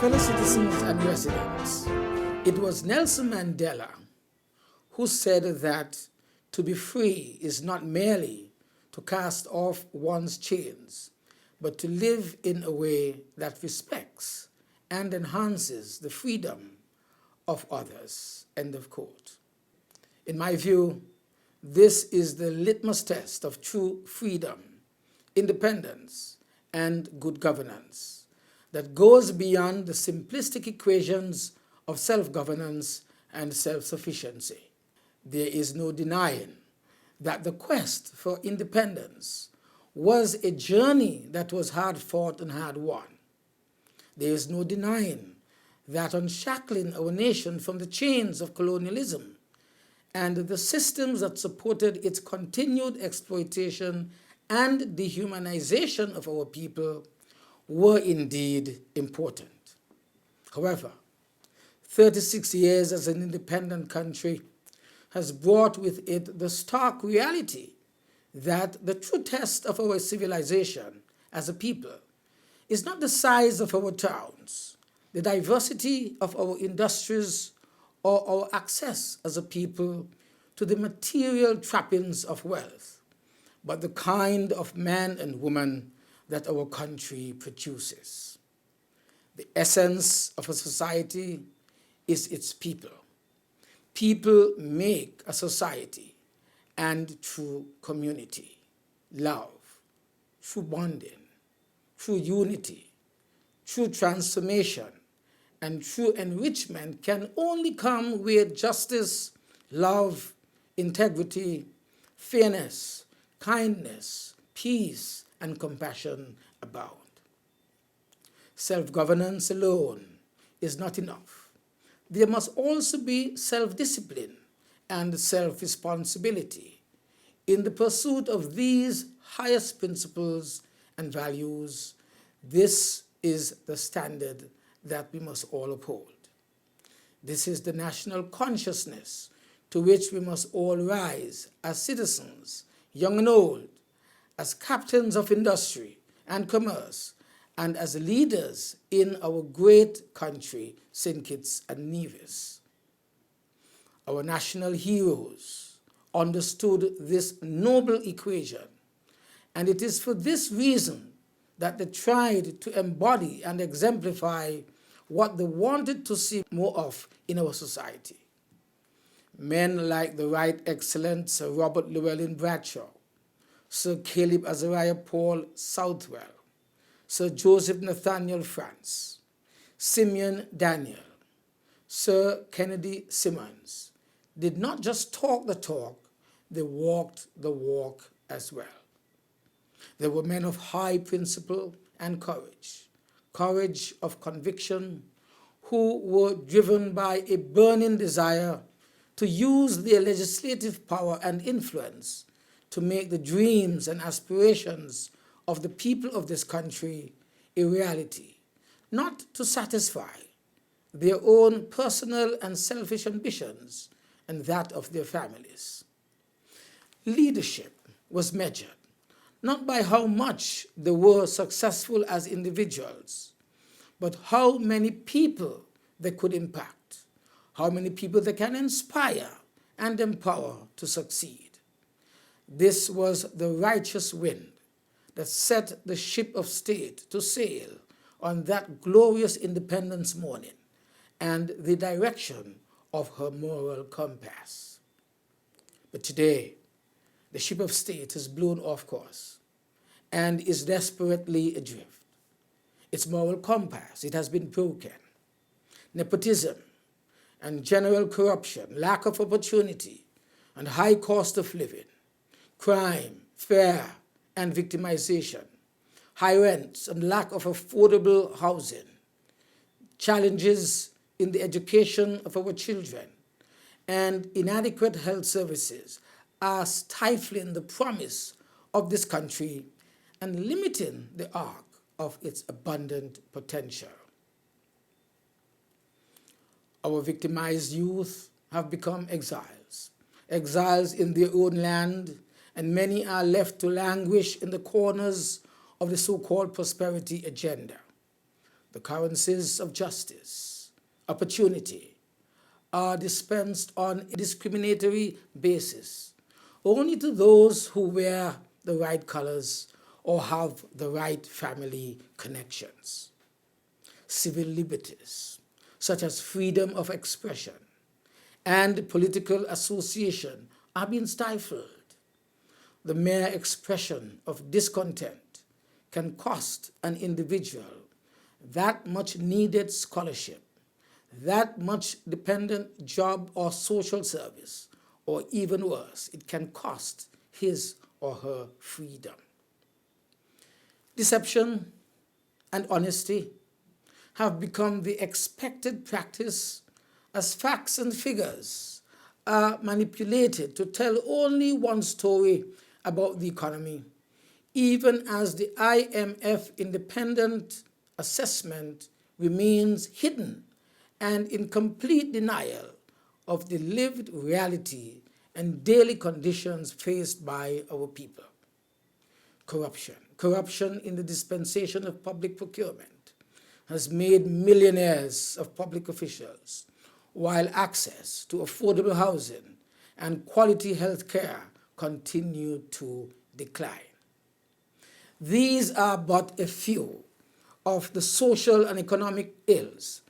fellow citizens and residents, it was Nelson Mandela who said that to be free is not merely to cast off one's chains, but to live in a way that respects and enhances the freedom of others. End of quote. In my view, this is the litmus test of true freedom, independence, and good governance that goes beyond the simplistic equations of self-governance and self-sufficiency. There is no denying that the quest for independence was a journey that was hard fought and hard won. There is no denying that unshackling our nation from the chains of colonialism and the systems that supported its continued exploitation and dehumanization of our people were indeed important. However, 36 years as an independent country has brought with it the stark reality that the true test of our civilization as a people is not the size of our towns, the diversity of our industries, or our access as a people to the material trappings of wealth, but the kind of man and woman that our country produces. The essence of a society is its people. People make a society, and through community, love, through bonding, through unity, through transformation, and true enrichment can only come where justice, love, integrity, fairness, kindness, peace, and compassion abound. Self-governance alone is not enough. There must also be self-discipline and self-responsibility. In the pursuit of these highest principles and values, this is the standard that we must all uphold. This is the national consciousness to which we must all rise as citizens, young and old, as captains of industry and commerce, and as leaders in our great country, St. Kitts-Nevis. Our national heroes understood this noble equation, and it is for this reason that they tried to embody and exemplify what they wanted to see more of in our society. Men like the Right Excellent Sir Robert Llewellyn Bradshaw, Sir Caleb Azariah Paul Southwell, Sir Joseph Nathaniel France, Simeon Daniel, Sir Kennedy Simmons did not just talk the talk, they walked the walk as well. They were men of high principle and courage of conviction, who were driven by a burning desire to use their legislative power and influence to make the dreams and aspirations of the people of this country a reality, not to satisfy their own personal and selfish ambitions and that of their families. Leadership was measured not by how much they were successful as individuals, but how many people they could impact, how many people they can inspire and empower to succeed. This was the righteous wind that set the ship of state to sail on that glorious independence morning and the direction of her moral compass. But today, the ship of state has blown off course and is desperately adrift. Its moral compass, it has been broken. Nepotism and general corruption, lack of opportunity, and high cost of living, crime, fear, and victimization, high rents and lack of affordable housing, challenges in the education of our children, and inadequate health services are stifling the promise of this country and limiting the arc of its abundant potential. Our victimized youth have become exiles in their own land, and many are left to languish in the corners of the so-called prosperity agenda. The currencies of justice, opportunity, are dispensed on a discriminatory basis only to those who wear the right colors or have the right family connections. Civil liberties, such as freedom of expression and political association, are being stifled. The mere expression of discontent can cost an individual that much needed scholarship, that much dependent job or social service, or even worse, it can cost his or her freedom. Deception and honesty have become the expected practice as facts and figures are manipulated to tell only one story about the economy, even as the IMF independent assessment remains hidden and in complete denial of the lived reality and daily conditions faced by our people. Corruption in the dispensation of public procurement has made millionaires of public officials, while access to affordable housing and quality health care continue to decline. These are but a few of the social and economic ills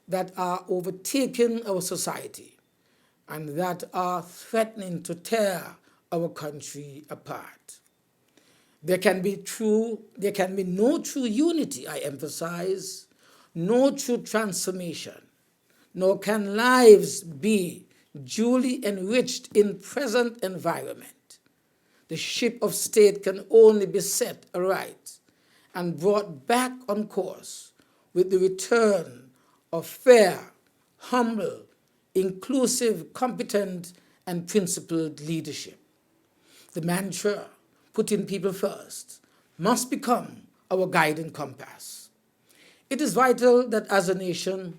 that are overtaking our society and that are threatening to tear our country apart. There can be no true unity, I emphasize, no true transformation, nor can lives be duly enriched in present environment. The ship of state can only be set aright and brought back on course with the return of fair, humble, inclusive, competent, and principled leadership. The mantra, putting people first, must become our guiding compass. It is vital that as a nation,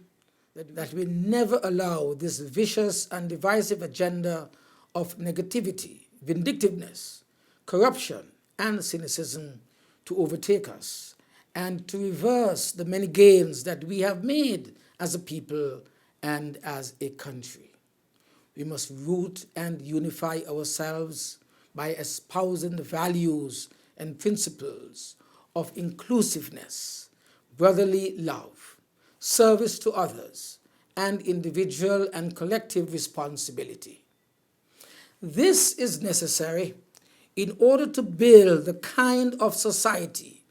that we never allow this vicious and divisive agenda of negativity, vindictiveness, corruption, and cynicism to overtake us and to reverse the many gains that we have made as a people and as a country. We must root and unify ourselves by espousing the values and principles of inclusiveness, brotherly love, service to others, and individual and collective responsibility. This is necessary in order to build the kind of society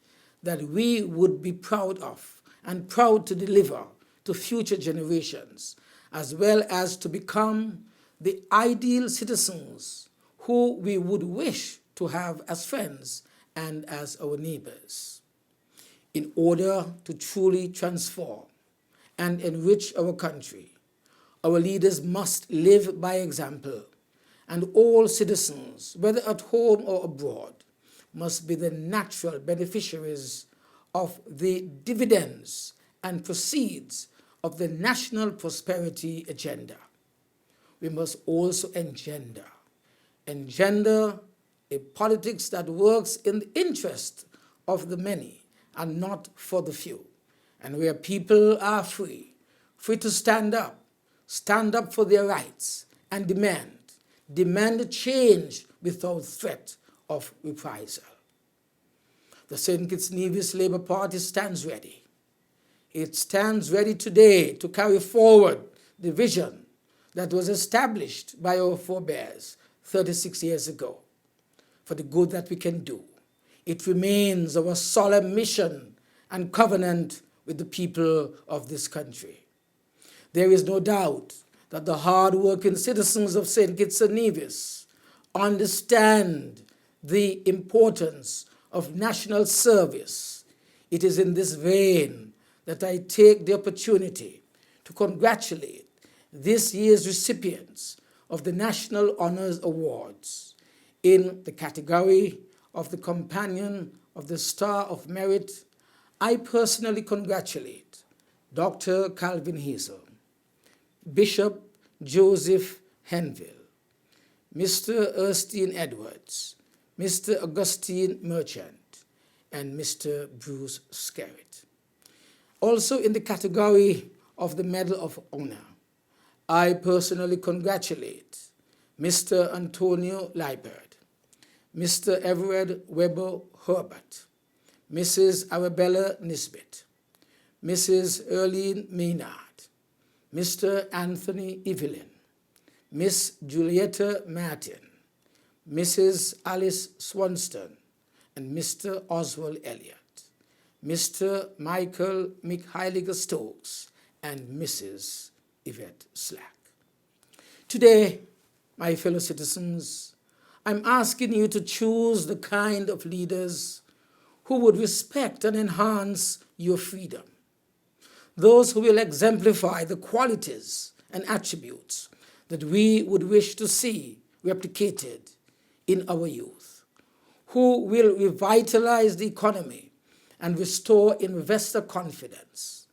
that we would be proud of and proud to deliver to future generations, as well as to become the ideal citizens who we would wish to have as friends and as our neighbors. In order to truly transform and enrich our country, our leaders must live by example, and all citizens, whether at home or abroad, must be the natural beneficiaries of the dividends and proceeds of the national prosperity agenda. We must also engender a politics that works in the interest of the many and not for the few, and where people are free to stand up for their rights and demand change without threat of reprisal. The St. Kitts-Nevis Labour Party stands ready. It stands ready today to carry forward the vision that was established by our forebears 36 years ago for the good that we can do. It remains our solemn mission and covenant with the people of this country. There is no doubt that the hard-working citizens of St. Kitts-Nevis understand the importance of national service. It is in this vein that I take the opportunity to congratulate this year's recipients of the National Honors Awards in the category of the Companion of the Star of Merit. I personally congratulate Dr. Calvin Hazel, Bishop Joseph Henville, Mr. Erskine Edwards, Mr. Augustine Merchant, and Mr. Bruce Skerritt. Also in the category of the Medal of Honor, I personally congratulate Mr. Antonio Liebert, Mr. Everett Weber Herbert, Mrs. Arabella Nisbet, Mrs. Erlene Maynard, Mr. Anthony Evelyn, Miss Julietta Martin, Mrs. Alice Swanston, and Mr. Oswald Elliott, Mr. Michael Michaeliger Stokes, and Mrs. Yvette Slack. Today, my fellow citizens, I'm asking you to choose the kind of leaders who would respect and enhance your freedom. Those who will exemplify the qualities and attributes that we would wish to see replicated in our youth, who will revitalize the economy and restore investor confidence,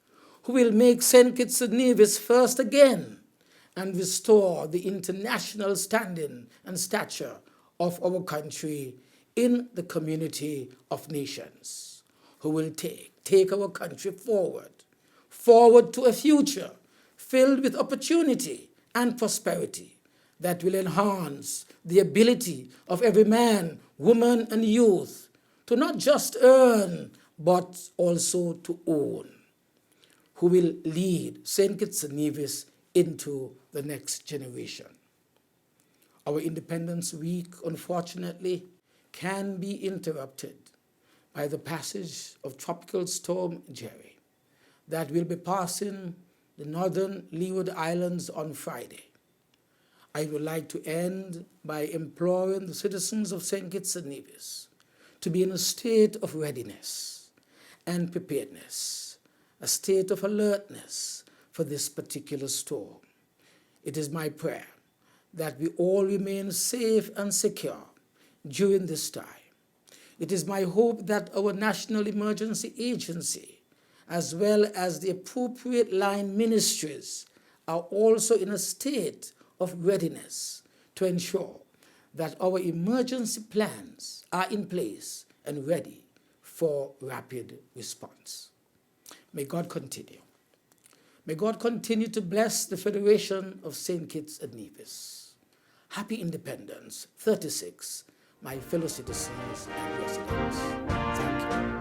who will make St. Kitts-Nevis first again and restore the international standing and stature of our country in the community of nations, who will take our country forward to a future filled with opportunity and prosperity that will enhance the ability of every man, woman, and youth to not just earn, but also to own, who will lead St. Kitts-Nevis into the next generation. Our Independence Week, unfortunately, can be interrupted by the passage of Tropical Storm Jerry that will be passing the northern Leeward Islands on Friday. I would like to end by imploring the citizens of St. Kitts-Nevis to be in a state of readiness and preparedness, a state of alertness for this particular storm. It is my prayer that we all remain safe and secure during this time. It is my hope that our National Emergency Agency, as well as the appropriate line ministries, are also in a state of readiness to ensure that our emergency plans are in place and ready for rapid response. May God continue. May God continue to bless the Federation of St. Kitts and Nevis. Happy Independence 36, my fellow citizens and residents. Thank you.